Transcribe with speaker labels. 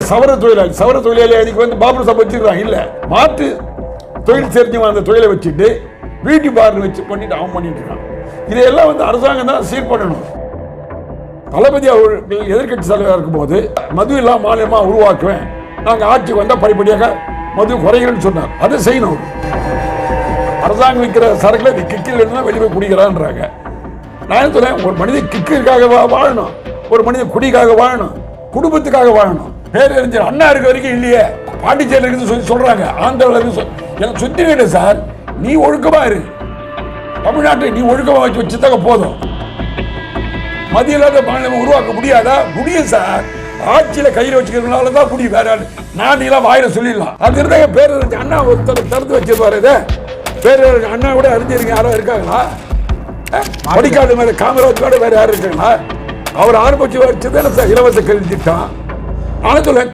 Speaker 1: சவர தொழிலாளி அதுக்கு வந்து பாபர் சபை வச்சிருக்காங்க. இல்ல மாற்று தொழில் தெரிஞ்சவன் அந்த தொழிலை வச்சுட்டு பியூட்டி பார்லர் வச்சு பண்ணிட்டு அவன் பண்ணிட்டு இருக்கான். இதையெல்லாம் வந்து அரசாங்கம் தான் சீர் பண்ணணும். தளபதி அவர்கள் எதிர்கட்சி தலைவராக இருக்கும்போது மது இல்லா மாநிலமா உருவாக்குவேன், நாங்க ஆட்சிக்கு வந்தா படிப்படியாக மது குறைகிறேன்னு சொன்னார். அதை செய்யணும். அரசாங்கம் விற்கிற சரக்குல கிக்கில் இருந்தா வெளியே குடிக்கிறான்றாங்க. நான் சொல்றேன், ஒரு மனிதன் கிக்கிற்காக வாழணும், ஒரு மனிதன் குடிக்காக வாழணும், குடும்பத்துக்காக வாழணும். பேரறிஞர் அண்ணா இருக்க வரைக்கும் இல்லையே, பாண்டிச்சேரியில் இருந்து சொல்றாங்க, ஆந்திராவில் இருந்து எனக்கு சுத்தி விடு சார், நீ ஒழுக்கமா இரு, தமிழ்நாட்டை நீ ஒழுக்கமா வச்சுட்டாக்க போதும். மத்திய இல்லாத மாநிலம் உருவாக்க முடியாதா? முடியும் சார். ஆட்சியில கையில் வச்சுக்கிறதுனால தான் முடியும். வேற நான் நீலாம் வாயில சொல்லிடலாம். அது இருந்தாங்க பேரறிஞர் அண்ணா ஒருத்தர் திறந்து வச்சிருப்பாரு. பேரறிஞர் அண்ணா கூட அறிஞருங்க யாரும் இருக்காங்களா? படிக்காத மேல காமராஜோட வேற யாரும் இருக்காங்களா? அவர் ஆரம்பிச்சு வச்சது இலவச கல்வி திட்டம். ஆனா